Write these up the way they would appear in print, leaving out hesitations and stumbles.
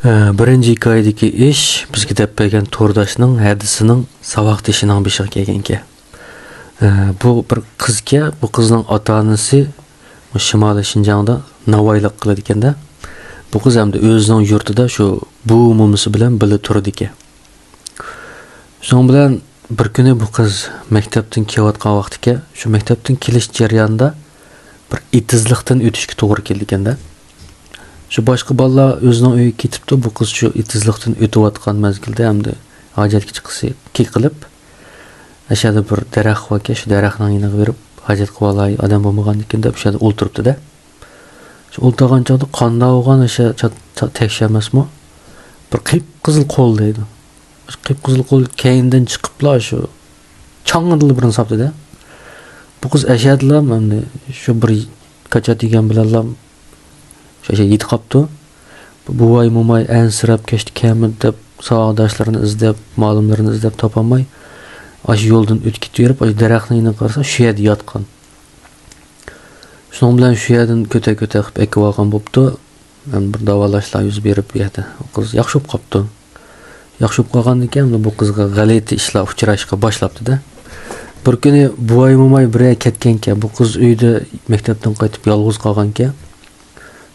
Birinci hikoyadagi ish bizga deb bergan to'rdoshining hadisining saboqdishining beshiga kelganki. Bu bir qizga, bu qizning ota-onasi Shimoliy Shinjongda navoiylik qiladi ekanda. Bu qiz hamda o'zining yurtida shu bu mumisi bilan birga turdi ekan. Shun bilan bir kuni bu qiz maktabdan kelayotgan vaqtga, shu maktabdan kelish jarayonida bir itizlikdan o'tishga to'g'ri keldi ekanda. Şu başqa balla özünün öyə ketibdi. Bu qız şu itizlikdən ötüyotgan mezgildə hamda hacetga chiqisi qilib, aşağıda bir daraxt var ki, şu daraxtning yoniga berib, hacet qilib olay, adam bo'lmaganligini deb aşağıda o'ltiribdi-da. Şu o'ltirgan chog'da qanday bo'lgan o'sha tekshirilmasmi? Bir qip-qizil qo'l deydi. Qip-qizil qo'l keyindan chiqibla shu chang'idilib birini sapdi-da. Bu qiz aşağıdalar hamda shu bir kacha degan bilanlar şey yetib qapti. Buvay mumay ensirab keçdi kamid deb savoqdoshlarini izlab, ma'lumlarni izlab topolmay, aş yo'ldan o'tib ketib, aş daraxtning yoniga qarasa, shu yerda yotgan. Shuning bilan shu yerdan ko'ta-ko'ta qilib ekib olgan bo'pti. Men bir davolashlar yuz berib yerda. Qiz yaxshi bo'lib qapti. Yaxshi bo'lib qolgandan keyin bu qizga g'alati ishlar uchrashga boshlabdi-da. Bir kuni buvay mumay birga ketgan-ki, bu qiz uyda maktabdan qaytib yolg'iz qolgan-ki,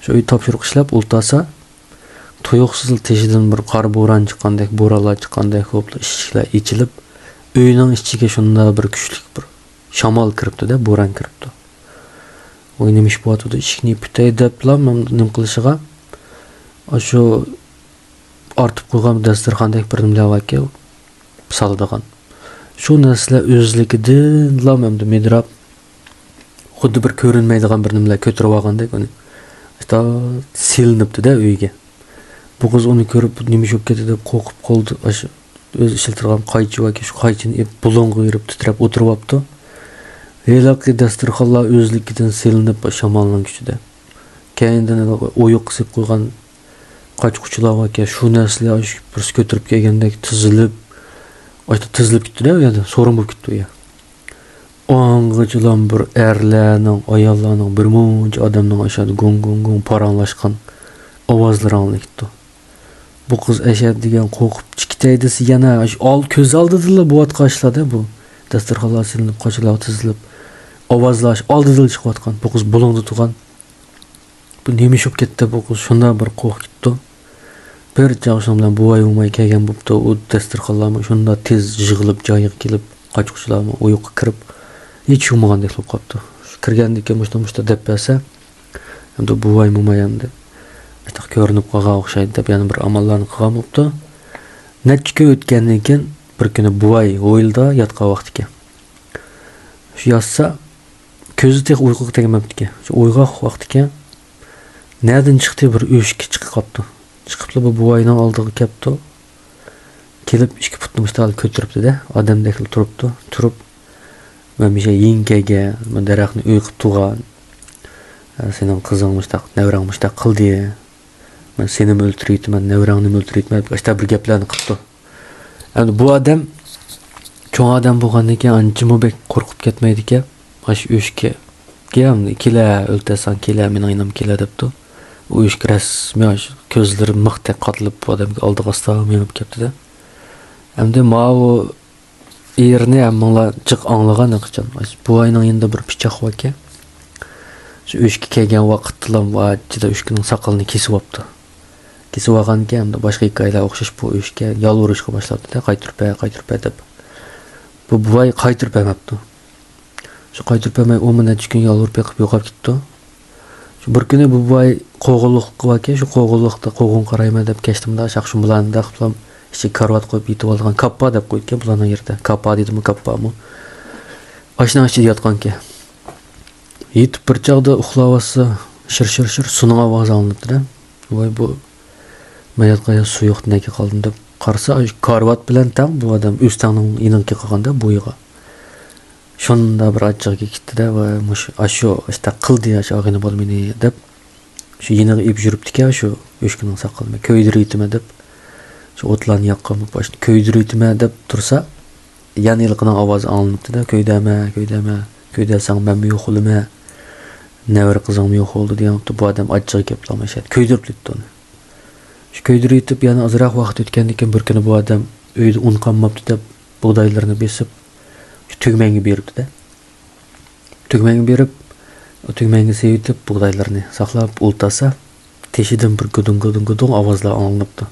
şu uy topshiriq ishlab o'ltasa, tuyuqsiz teshidan bir qor bo'ron chiqqandek, bo'ralar chiqqandek bo'lib ishlar ichilib, uyning ichiga shunda bir kuchli bir shamol kiribdi-da, bo'ron kiribdi. O nima ish bo'tdi, ishni pitay deblar nim qilishiga, shu ortib qo'ygan dasturxondek bir nimlar vaka soladigan. Shu narsalar o'zligidan lamamda medrab xuddi bir ko'rinmaydigan bir nimlar ko'tarib olgandek uni İşte silinibdi-da uyga. Bu qiz uni ko'rib nima bo'lib ketdi deb qo'rqib qoldi. O'sha o'z ishiltirgan qaychi va shu qaychini bulonga yurib titrab o'tirib olibdi. Velaqi dasturxonlar o'zligidan silinib shamolning kuchida. Keyindan o'yiq qisib qo'ygan qochquchilar va shu narsalar bir ko'tarib kelgandek tizilib, o'sha tizilib ketdi-da, u yerda so'rin bo'lib ketdi u yer. Oğancılan bir erlerinin, ayallarının, bir munca adamның aşağıda gung paranlaşkan ovazları anlayıptı. Bu kız aşağıda degen korkup çıkıtaydisi yana al köz aldıdılar bu atkaşladı bu. Dasturxonlar silinip, qaçılar tizilip, ovazlaş aldıdılar çıkıvatkan. Bu kız bulundu tuğan. Bu neymiş op ketdi bu kız şunda bir kork gitti. Bir çağışım bilan bu ay umay kelgan bo'pti. O dasturxonlar şunda tez yig'ilib joyiga kelib, qochquchilar uyquga kirib hiç umagandek bo'lib qopti. Kirgandek mushta deb bersa, endi buvay mumay endi aytaq ko'rinib qolgan o'xshaydi deb yana bir amallarni qilgan bo'pti. Necha kun o'tgandan keyin bir kuni buvay o'yilda yotgan vaqt ekan. Shu yotsa ko'zi tek uyquga tegmabdi ekan. Shu uyg'oq vaqt ekan. Nereden chiqdi bir o'shga chiqib qopti. Chiqibli bu buvayning oldiga kelibdi. Kelib ikki putni mustal ko'tiribdi-da, odamdek turibdi. Turib ben bir şey yengege, ben daraxtni uy qilib tuğan, senin qizing mushtaq, nevrang mushtaq qildi, ben seni o'ltirayman, nevrangni o'ltirayman, işte bir gaplarni qildi. Endi bu odam cho'ng odam bo'lgandan keyin ancha bek qo'rqib ketmaydi ekan. Mash o'shga keldi, kela o'ltasan, kela mening aynam kela debdi. U o'shga rasmiy ko'zlari mixdek qotilib bu odamga oldiga astam yonib ketdi-da. Endi mau yerni hammalar jiq anglagan qachon. Bu ayning endi bir pichoq bor ekan. Shu o'shga kelgan vaqtda vaqtida o'shkining soqolini kesib olibdi. Kesib olgan ekan, boshqa hikoyalar o'xshash bu o'shga yolvorishga boshladi-da, qaytirib deb. Bu buvay qaytirib bermabdi. Shu qaytirib bermay 10 minut kun yolvorib qilib yo'qolib ketdi. Shu bir kuni bu buvay qo'g'irliq qilib ekan, shu qo'g'irliqda qo'g'on qarayman deb kechtimda, shaqshim bilan da qilib İşte karvat koyup yitib olgan kappa deb qo'ygan bularning yerda. Kappa deydimi, kappami? Ashna ichida yotgan ki. Yetib bir chog'da uxlavasa, shir suning ovozi olinibdi-da. Voy bu mayatga suyuq nega qoldim deb qarasa, karvat bilan tam bu odam o'stangning yoniga qolganda bo'yiga. Shunda bir achchig'iga ketdi-da va shu işte qildi achchig'ini bo'lmaydi deb shu yoniga ib yuribdi-ku, shu o'shkining soqolini ko'ydiraytimi deb şu otlarni yoqqan başını köydürüytme deb tursa, yan yılqının ovozi alınıbdı-da, köydəsən mən mi yox olum, nəvər qızım yox oldu deyəmdi. Bu adam acığı gaplamashadi, köydürüb ketdi onu. Shu köydürü yetip yani azırak vakit ötkendik bir kuni bu adam öyde un kalmaptı da buğdaylarını besip şu tügmengi beripti de. Tügmengi berip o tügmengi sevitip buğdaylarını saklap ultasa teşiden bir gudun avazlar anlanıptı.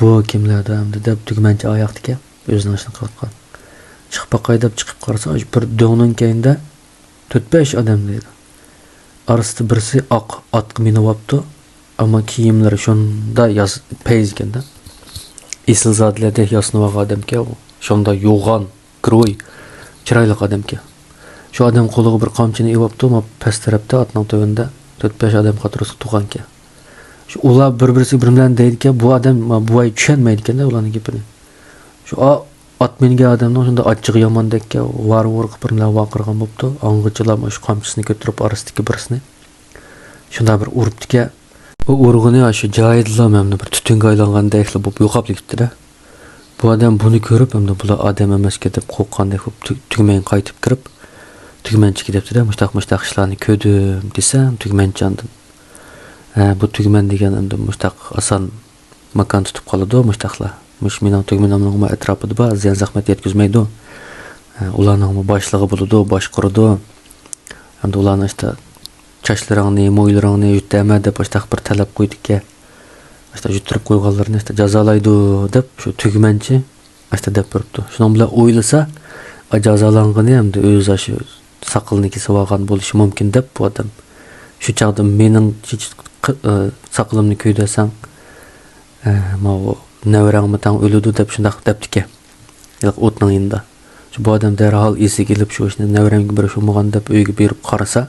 Bu kimlerdi hem de tügmençi ayaktı ki özünü açını kalkan. Çıkıp bakaydap çıkıp karasa bir döğünün keyinde 4-5 adam deydi. Arasında birisi ak atkı minivaptı ama kiyimleri şunda yaz peyz ikende. İsilzadilerde yasnıvaq adam ki şunda yoğan, groy, çıraylık adam ki. Şu adam koluğu bir kamçını evaptı ama pes tarafta atının tövünde 4-5 adam katırısı tuğan ki. Şu ula birisi birimden deydi ki bu adam bu ay düşenmeydi ki de ulanın gipini. Şu at menige adamdan şunda açık yaman dek ki var birimler vakırgan boptu. Angıcılar şu kamçısını götürüp arasındaki birisini. Şunda bir uruptu ki o urgunu aşı cahidlam hem de bir tütün gaylangan dekli bop yoqaplı gitti de. Bu adam bunu görüp hem de bula adam emes ketip kokkan dek tügmen kaytıp kirip tügmençi gidipti de muştak işlerini ködüm desem tügmen candın. Bu tügmen degen hem de muştak asan makan tutup kalıdı o muştakla. Menin tügmen amnağıma etrafıdı ba ziyan zahmet yetkizmeydi o. Ulanağıma başlığı buludu, baş kurudu. Hem de ulanı işte çaşlarını, moylarını yütteme dep baştak bir talep koyduk ki işte jutturup koyganlarını işte jazalaydı dep şu tügmençi işte dep duruptu. Şunun bilan oylasa jazalangany hem de öz aşı sakılniki savagan bolishi mumkin dep bu adam. Şu çağda menin sakılımni köydesem ma nevraňmy taň ölüdü dep şundak depdi ki. Ýa otnyň ýynda. Şu bu adam derhal esi gelip şu işine nevraňy bir şumugan dep öýge berip karasa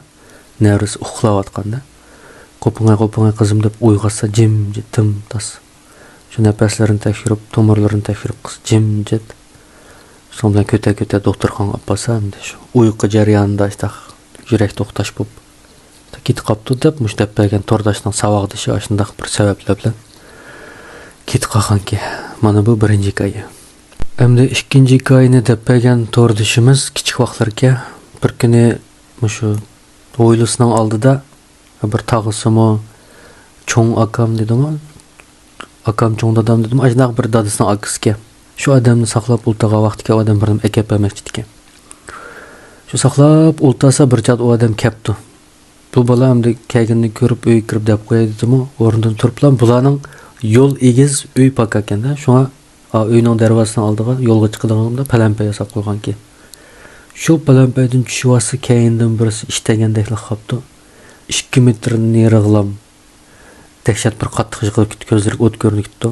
Nevris uxlap atkanda. Kopungay kızım dep uygasa jimjit tım tas. Şu nefeslerini tekşirip, tomarlarını tekşirip kız jimjit. Sonra köte doktorxana apasa hem de şu uyku jaryanında işte yürek toktaş bop. Kit kaptı dep muş dep bergen tordaşdan savagdyşı aşındak bir sebepler bilen. Kit qakan ki. Mana bu birinci hikaye. Hem de ikinci hikayeni dep bergen tordaşımız kiçik wagtlarga bir kuni muşu Oylısından aldı da bir tağısımı çoğun akam dedim ama akam çoğun adam dedim ajnaq bir dadısına akıs ki şu adamını saklap ultağa vakti ki o adam birini ekep emekçiydi ki şu saklap ultasa bir çat o adam keptu bu bala hem de kegini görüp öy kirip dep koya dedim o orundan turup lan bulanın yol egiz öy pakaken de şuna öyünün dervasını aldığa yolga çıkıdığımda pelempe yasap koygan ki şu palampaydan düşüvası keyinden birisi iştegendekli kaptı. 2 metr neriglam. Dehşet bir qattiq yıqılıp gözleri ot görünüp gitti.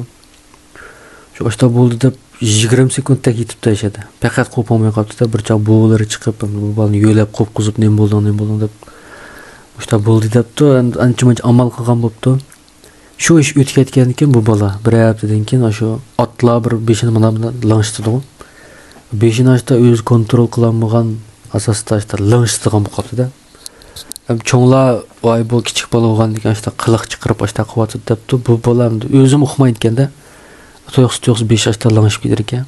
Şu başta buldu dep 20 sekundda yetip taşadı. Fakat kopamay qaptı da bir çaq boğuları çıkıp bu balını yölep qopquzub nem boldu dep. Başta buldu depdi, ancha amal qilgan boptu. Şu iş ötüp ketkendiken bu bala bir haftadan keyin şu atla bir 5-ni mana bilan lanıştırdı. 5-ni açta öz kontrol kılanmagan asasda açta lanıştırgan bu qaptı da. Çoğla vay bu kiçik bala bolgan degen açta qılıq çıqırıp açta qıwaty depdi. Bu bala özüm uqmaydı ekende. 5 yaşta lanışıp gider eken.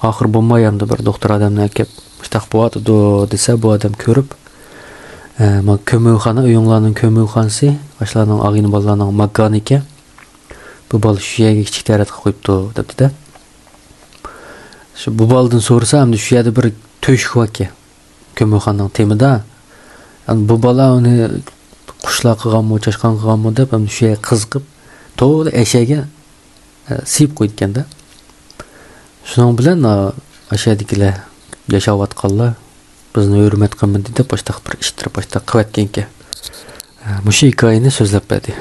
Ahir bolmaýandy bir doktor adamny akep açta qıwaty do dese bu adam körüp ma kömökxana öýüňlanyň kömökxanasy başlanyň agyny balanyň makany eken. Bu bal şu ýerge kiçik täret goýupdy depdi de. Şu bu baldan sorsam şu ýerde bir töşük bar eken. Kömökxanyň temida. Yani bu bala onu kuşlar kıganmı, çaşkan kıganmı dep şu ýerge kızıkyp toğlu eşeğe sıyıp koydu da. Şunun bilen aşağıdakiler yaşap atkanlar bizni hürmet kılmadı dep başta bir iştir başta kıvatkenke. Muşu hikayeni sözlep berdi.